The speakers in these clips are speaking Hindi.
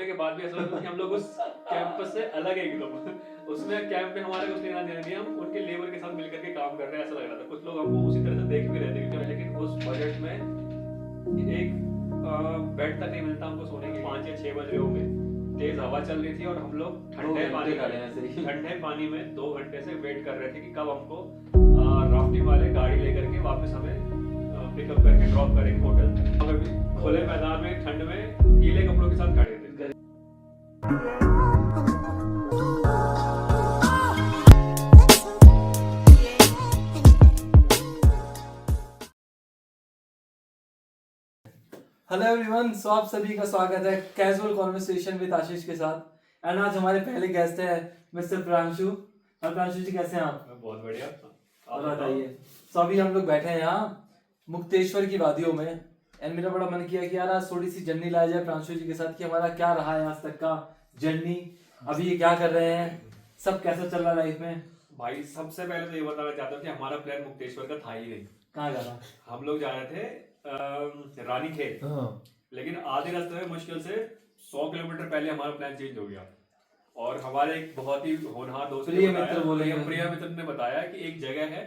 होने के बाद भी ऐसा लगता है कि हम लोग उस कैंपस से अलग है एकदम। उसमें कैंप में हमारा कुछ लेना देना नहीं, हम उनके लेबर के साथ मिलकर के काम कर रहे हैं ऐसा लग रहा था। कुछ लोग हमको उसी तरह से देख भी रहे थे क्योंकि लेकिन उस बजट में एक बेड तक नहीं मिलता हमको सोने के। 5 या 6 बज रहे होंगे, तेज हवा चल रही थी और हम लोग ठंडे पानी में 2 घंटे से वेट कर रहे थे कि कब हमको राफ्टिंग वाले गाड़ी लेकर के वापस हमें पिकअप करके ड्रॉप करेंगे होटल तक। हमें भी खुले मैदान में ठंड में गीले कपड़ों के साथ खड़े थे। हेलो एवरीवन, सो आप सभी का स्वागत है कैजुअल कॉन्वर्सेशन विद आशीष के साथ। एंड आज हमारे पहले गेस्ट है मिस्टर प्रांशु। और प्रांशु जी कैसे हैं आप? बहुत बढ़िया, और बताइए। सो अभी हम लोग बैठे हैं यहाँ मुक्तेश्वर की वादियों में। एंड मेरा बड़ा मन किया कि यार आज थोड़ी सी जर्नी लाया जाए प्रांशु जी के साथ कि हमारा क्या रहा है आज तक का जर्नी, अभी ये क्या कर रहे हैं, सब कैसा चल रहा है लाइफ में। भाई सबसे पहले तो ये बताना चाहता हूँ कि हमारा प्लान मुक्तेश्वर का था ही नहीं। कहाँ जाना? हम लोग जा रहे थे रानीखेत, लेकिन आधे रास्ते में मुश्किल से 100 किलोमीटर पहले हमारा प्लान चेंज हो गया। और हमारे एक बहुत ही होनहार दोस्त प्रिया मित्र ने बताया कि एक जगह है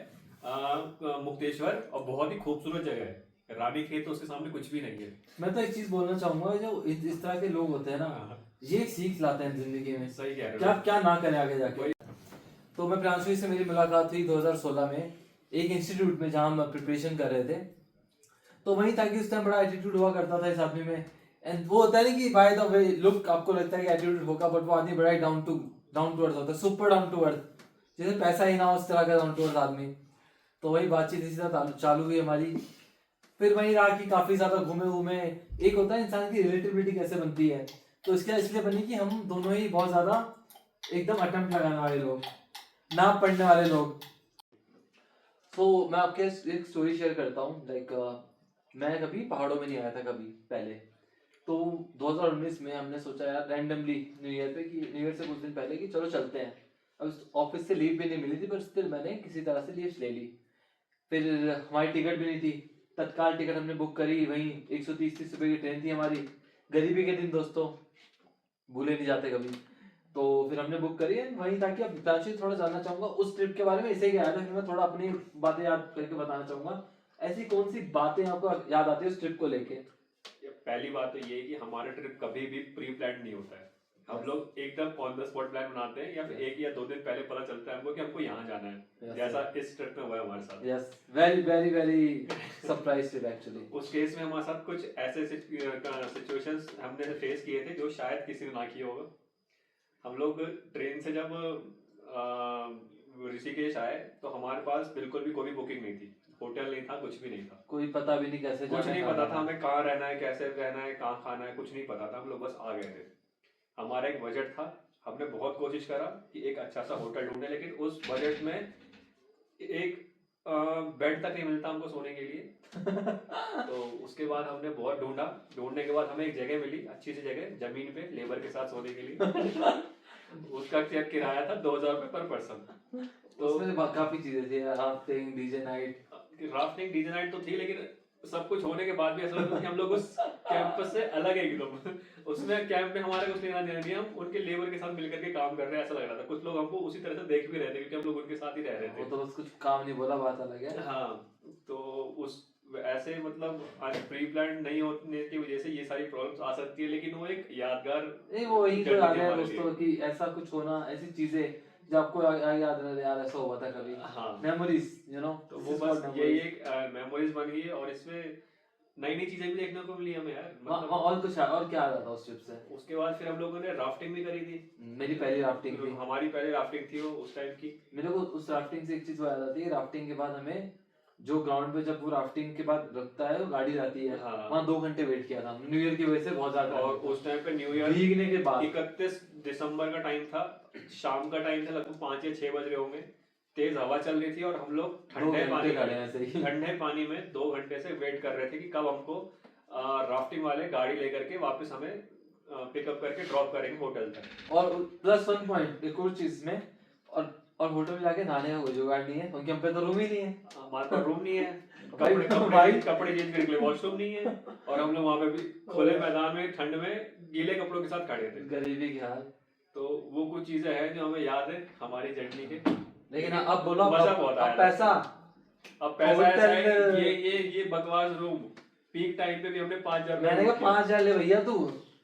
मुक्तेश्वर और बहुत ही खूबसूरत जगह है। रानीखेत तो उसके सामने कुछ भी नहीं है। मैं तो एक चीज बोलना चाहूंगा, जो इस तरह के लोग होते हैं ना, ये एक सीख लाते हैं जिंदगी में। सही कह रहे हो। क्या क्या ना करें आगे जाके। तो मैं प्रांशु से मेरी मुलाकात हुई 2016 में एक इंस्टीट्यूट में जहाँ हम प्रिपरेशन कर रहे थे। तो वहीं था कि उस टाइम बड़ा एटीट्यूड हुआ करता था इस आदमी में। एंड वो होता है ना कि बाय द वे लुक आपको लगता है कि एटीट्यूड होगा, बट वो आदमी बड़ा ही डाउन टू अर्थ होता है, सुपर डाउन टू अर्थ, जैसे पैसा ही ना हो उस तरह का डाउन टू अर्थ आदमी। तो वही बातचीत इसी तरह चालू हुई हमारी। फिर वही रहा कि काफी ज्यादा घूमे। एक होता है इंसान की रिलेटिविटी कैसे बनती है, तो इसलिए बनी कि हम दोनों ही बहुत ज्यादा एकदम अटेम्प्ट लगाने वाले लोग, ना पढ़ने वाले लोग। तो मैं आपके एक स्टोरी शेयर करता हूँ। लाइक मैं कभी पहाड़ों में नहीं आया था कभी पहले। तो 2019 में हमने सोचा यार रैंडमली न्यू ईयर पे कि न्यू ईयर से कुछ दिन पहले कि चलो चलते हैं। अब ऑफिस से लीव भी नहीं मिली थी, पर स्टिल मैंने किसी तरह से लीव ले ली। फिर हमारी टिकट भी नहीं थी, तत्काल टिकट हमने बुक करी। वहीं 130 रुपए की ट्रेन थी हमारी। गरीबी के दिन दोस्तों भूले नहीं जाते कभी। तो फिर हमने बुक करी है वहीं, ताकि अब प्राची थोड़ा जानना चाहूंगा उस ट्रिप के बारे में। इसे क्या था कि मैं थोड़ा अपनी बातें याद करके बताना चाहूंगा। ऐसी कौन सी बातें आपको याद आती है उस ट्रिप को लेके? पहली बात तो ये है कि हमारा ट्रिप कभी भी प्री प्लान नहीं होता है। हम लोग एकदम ऑन द स्पॉट प्लान बनाते हैं या फिर 1 या 2 दिन पहले पता चलता है हमको कि हमको यहाँ जाना है, जैसा इस ट्रिप में हुआ है हमारे साथ। Yes, very very very surprise trip actually. उस केस में हमारे साथ कुछ ऐसे सिचुएशंस हमने फेस किए थे जो शायद किसी ने ना किया होगा। हम लोग ट्रेन से जब ऋषिकेश आए तो हमारे पास बिल्कुल भी कोई बुकिंग नहीं थी, होटल नहीं था, कुछ भी नहीं था, कोई पता भी नहीं कैसे कुछ नहीं पता था हमें कहाँ रहना है, कैसे रहना है, कहाँ खाना है, कुछ नहीं पता था। हम लोग बस आ गए थे। हमारा एक बजट था, हमने बहुत कोशिश करा कि एक अच्छा सा होटल ढूंढे, लेकिन उस बजट में एक बेड तक नहीं मिलता हमको सोने के लिए। तो उसके बाद हमने बहुत ढूंढने के बाद हमें एक जगह मिली, अच्छी सी जगह, जमीन पे लेबर के साथ सोने के लिए। उसका किराया था 2000 रुपए पर पर्सन। तो उसमें काफी चीजें थी, राफ्टिंग, डीजे नाइट तो थी, लेकिन सब कुछ होने के बाद भी ऐसा लगता कि हम लोग उस कैंपस से अलग है एकदम। उसमें कैंप में हमारा कुछ लेना देना नहीं, हम उनके लेबर के साथ मिलकर के काम कर रहे हैं ऐसा लग रहा था। कुछ लोग हमको उसी तरह से देख भी रहे थे क्योंकि हम लोग उनके साथ ही रह रहे थे। वो तो बस कुछ काम नहीं बोला, बात अलग है। हाँ, तो उस ऐसे मतलब प्री प्लान नहीं होने की वजह से ये सारी प्रॉब्लम्स आ सकती है, लेकिन वो एक यादगार नहीं, वो वही तो याद है दोस्तों कि ऐसा कुछ होना, ऐसी चीजें जो आपको याद रहे यार ऐसा हुआ था कभी। हाँ, मेमोरीज, यू नो। तो वो बस यही एक मेमोरीज बन गई है और इसमें नई नई चीजें भी देखने को मिली हमें यार। मतलब और कुछ और क्या आता था उस ट्रिप से? उसके बाद फिर हम लोगों ने राफ्टिंग भी करी थी। मेरी पहली राफ्टिंग थी। हमारी पहली राफ्टिंग थी वो उस टाइम की। मेरे को उस राफ्टिंग से एक चीज याद आती है। राफ्टिंग के बाद हमें जो ग्राउंड पे जब वो राफ्टिंग के बाद रखता है, वो गाड़ी जाती है, हाँ, वहाँ 2 घंटे वेट किया था न्यू ईयर की वजह से बहुत ज्यादा। और उस टाइम पे न्यू ईयर भीगने के बाद 31 दिसंबर का टाइम था, शाम का टाइम था, लगभग 5 या 6 बज रहे होंगे। तेज हवा चल रही थी और हम लोग ठंडे पानी में 2 घंटे से वेट कर रहे थे कि कब हमको राफ्टिंग वाले गाड़ी लेकर के वापस हमें पिकअप करके ड्रॉप करेंगे होटल तक। और प्लस 1 पॉइंट एक और चीज में, और होटल में जाके नहाने का कोई जुगाड़ नहीं है, उनके हम पे तो रूम ही नहीं है। हमारे पास रूम नहीं है, कपड़े चेंज करने के लिए वॉशरूम नहीं है, और हम लोग वहाँ पे भी खुले मैदान में ठंड में गीले कपड़ों के साथ खड़े थे। गरीबी की हाल। तो वो कुछ चीजें हैं जो हमें याद है हमारी जर्नी के। लेकिन अब बोलो, मजा बहुत अब आया। पैसा, अब पैसा ऐसा है होटल- कि ये बकवास रूम पीक टाइम पे भी हमने 5,000 मैंने कहा 5,000 ले भैया तू,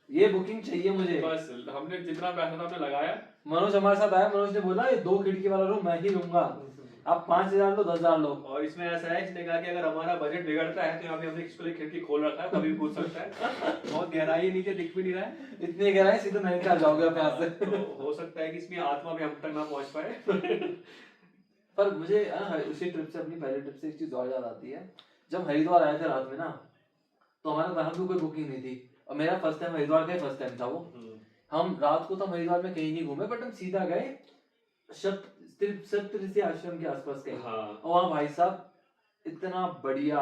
ये बुकिंग चाहिए मुझे। बस हमने जितना पैसा था हमने लगाया। मनोज हमारे साथ आया, मनोज ने बोला ये 2 खिड़की वाला रूम मैं ही लूंगा, आप 5,000 लो 10,000 लो। और इसमें ऐसा है, इसने कहा कि अगर हमारा बजट बिगड़ता है तो यहाँ पे हमने इसके लिए खिड़की खोल रखा है, कभी भी कूद सकता है। बहुत गहराई है, नीचे दिख भी नहीं रहा है। इतनी गहराई सीधे नैनीताल जाओगे आप यहाँ से। तो हो सकता है कि इसमें आत्मा भी हम तक ना पहुंच पाए। पर मुझे उसी ट्रिप से, अपनी पहले ट्रिप से एक चीज और याद आती है। जब हरिद्वार आए थे रात में ना, तो हमारे वहां भी कोई बुकिंग नहीं थी, और मेरा फर्स्ट टाइम हरिद्वार का फर्स्ट टाइम था वो। हम रात को तो हरिद्वार में कहीं नहीं घूमे, बट हम सीधा गए सप्तऋषि आश्रम के आसपास कहीं। हाँ। और वहाँ भाई साहब इतना बढ़िया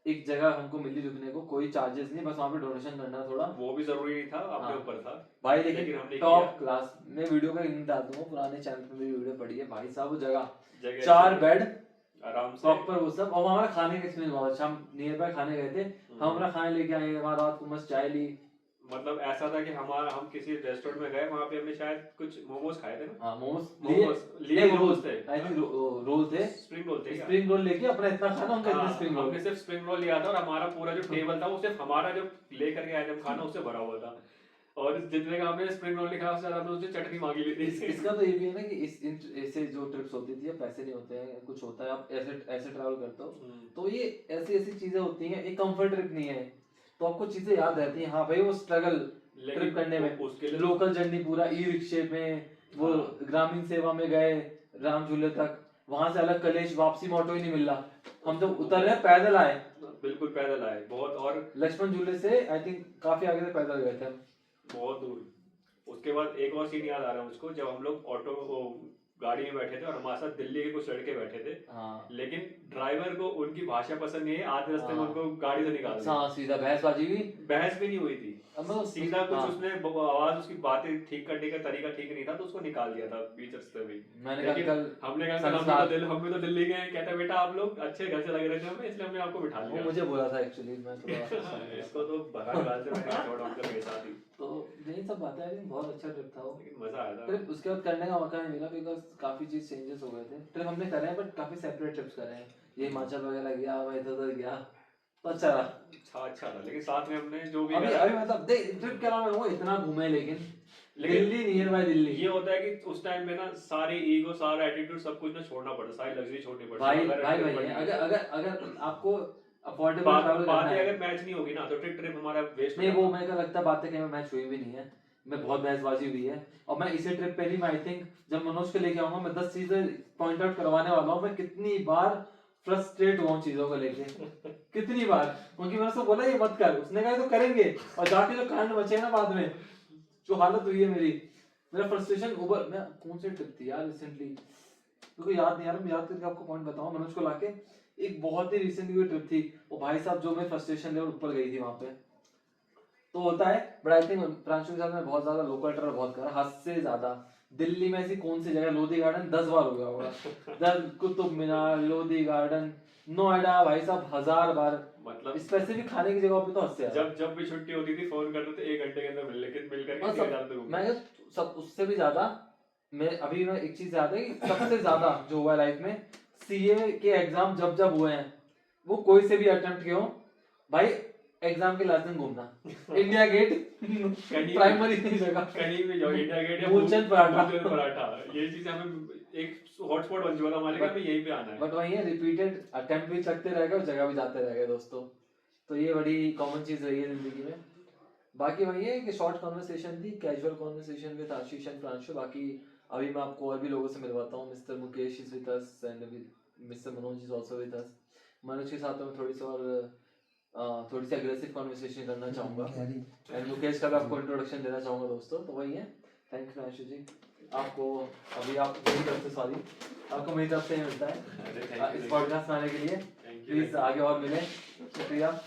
एक जगह हमको मिली रुकने को, कोई चार्जेस नहीं, बस वहाँ पे डोनेशन करना थोड़ा, वो भी जरूरी नहीं था, अपने हाँ। ऊपर था भाई। लेकिन लेकिन हमने टॉप किया। क्लास। मैं वीडियो का लिंक डाल दूंगा, पुराने चैनल पे मेरी वीडियो पड़ी है भाई साहब। वो जगह जगह 4 अच्छी बेड थी, आराम से। प्रॉपर वो सब। और हमारा खाने का एक्सपीरियंस बहुत अच्छा, हम नियर बाय खाने गए थे, हम अपना खाने लेके आए, वहाँ रात को मस्त चाय ली। मतलब ऐसा था कि हम किसी रेस्टोरेंट में गए, वहाँ पे हमने शायद कुछ मोमोज खाए थे ना। हाँ मोमोज लिए मोमोज थे, आई थिंक रोल थे, स्प्रिंग रोल थे। स्प्रिंग रोल लेके अपना इतना खाना, उनका इतना हाँ, स्प्रिंग रोल। हमने सिर्फ स्प्रिंग रोल लिया था, और हमारा पूरा जो टेबल था वो सिर्फ हमारा जो लेकर के आए थे हम खाना उससे भरा हुआ था। और जितने का हमने स्प्रिंग रोल लिखा उससे हमने उससे चटनी मांगी ली थी। इसका तो ये भी है ना कि ऐसे जो ट्रिप्स होती थी, पैसे नहीं होते हैं, कुछ होता है, आप ऐसे ट्रैवल करते हो, तो ये ऐसी चीजें होती हैं। एक कंफर्ट ट्रिप नहीं है, तो आपको चीजें याद रहती हैं। हाँ भाई वो स्ट्रगल ट्रिप करने में, उसके लिए लोकल जर्नी पूरा ई रिक्शे में, वो ग्रामीण सेवा में गए राम झूले तक, वहां से अलग कलेश, वापसी में ऑटो ही नहीं मिल रहा, हम जब उतर रहे पैदल आए, बिल्कुल पैदल आए बहुत। और लक्ष्मण झूले से आई थिंक काफी आगे से पैदल गए थे हम, बहुत दूर। उसके बाद एक और सीन याद आ रहा है मुझको, जब हम लोग ऑटो गाड़ी में बैठे थे और हमारे साथ दिल्ली के कुछ लड़के बैठे थे। हाँ। लेकिन ड्राइवर को उनकी भाषा पसंद नहीं है, आधे रास्ते में हाँ। उनको गाड़ी से निकाल दिया। हाँ सीधा बहसबाजी हुई, बहस भी नहीं हुई थी, सीधा कुछ हाँ। उसने आवाज, उसकी बातें ठीक करने का तरीका ठीक नहीं था तो उसको निकाल दिया था बीच रास्ते में। मैंने लेकिन कहा हमने कहा हम भी तो दिल्ली गए, कहता बेटा आप लोग अच्छे घर से लग रहे थे हमें, इसलिए हमने आपको बिठा वो लिया। मुझे बोला था एक्चुअली, मैं थोड़ा इसको तो भगा निकाल से मैंने छोड़ा उनका मेरे साथ ही। तो यही सब बातें हैं। बहुत अच्छा ट्रिप था वो, लेकिन मजा आया था। ट्रिप उसके बाद करने का मौका नहीं मिला बिकॉज काफी चीज चेंजेस हो गए थे। ट्रिप हमने करे हैं बट काफी सेपरेट ट्रिप्स करे हैं, ये हिमाचल वगैरह गया, मैं इधर गया, तो अच्छा रहा। अच्छा था, लेकिन साथ में हमने जो भी अभी मतलब देख ट्रिप के अलावा वो इतना घूमे, लेकिन दिल्ली नियर बाय दिल्ली। ये होता है कि उस टाइम में ना सारी ईगो, सारा एटीट्यूड, सब कुछ ना छोड़ना पड़ता, सारी लग्जरी छोड़नी पड़ती भाई है। भाई अगर आपको अफोर्डेबल ट्रैवल करना बातें है, अगर मैच नहीं होगी ना तो ट्रिप हमारा वेस्ट नहीं वो मेरे को लगता है बातें कहीं मैच हुई भी नहीं है, मैं बहुत बहसबाजी हुई है। और मैं इसी ट्रिप पे नहीं, मैं आई थिंक जब मनोज को लेके आऊंगा मैं 10 चीजें पॉइंट आउट करवाने वाला हूँ। मैं कितनी बार फ्रस्ट्रेट हुआ चीजों को लेके, कितनी बार, क्योंकि मैंने उसको बोला ये मत कर, उसने कहा तो करेंगे, और जाके जो कांड बचे ना बाद में, जो हालत हुई है मेरा फ्रस्ट्रेशन उबर। मैं कौन सी ट्रिप थी यार रिसेंटली, क्योंकि याद नहीं यार, मैं याद करके आपको पॉइंट बताऊं। मनोज को लाके एक बहुत ही रिसेंटली हुई ट्रिप थी, वो भाई साहब जो मैं फ्रस्ट्रेशन लेवल ऊपर गई थी वहां पे, तो होता है। बट आई थिंक प्रांशु के साथ में बहुत ज्यादा लोकल ट्रैवल बहुत करा, हद से ज्यादा। दिल्ली में ऐसी कौन सी जगह, लोधी गार्डन 10 बार हो गया होगा, कुतुब मीनार, लोधी गार्डन, नोएडा भाई साहब 1000 बार। मतलब स्पेसिफिक खाने की जगह पे तो हद से ज्यादा। जब भी छुट्टी होती थी फोन करते थे 1 घंटे के अंदर मिल करके मैं सब उससे भी ज्यादा, मैं अभी मैं एक चीज याद है कि सबसे ज्यादा जो हुआ लाइफ में, सीए के एग्जाम जब हुए हैं, वो कोई से भी अटेम्प्ट किए हो भाई, एग्जाम के लास्ट दिन घूमना इंडिया गेट प्राइमरी जगह, कहीं भी जाओ, इंडिया गेट या मूलचंद पराठा, ये चीज हमें एक हॉटस्पॉट बन चुका था हमारे लिए, हमें यहीं पे आना है। बट वही है, रिपीटेड अटेम्प्ट भी लगते रहेगा और जगह भी जाते रहेगा दोस्तों, तो ये बड़ी कॉमन चीज रही है जिंदगी में। बाकी वही है कि शॉर्ट कॉन्वर्सेशन थी, casual conversation with Ashish and Pranshu. बाकी अभी मैं आपको और भी लोगों से मिलवाता हूँ, mister Mukesh is with us and mister Manoj is also with us. Manoj के साथ मैं थोड़ी सी अग्रेसिव कॉन्वर्सेशन करना चाहूँगा, एंड मुकेश का भी आपको इंट्रोडक्शन देना चाहूँगा दोस्तों। तो वही है, थैंक यू प्रांशु जी, आपको अभी आप मेरी तरफ से सॉरी, आपको मेरी तरफ से ही मिलता है इस पॉडकास्ट में आने के लिए। प्लीज आगे और मिले, शुक्रिया।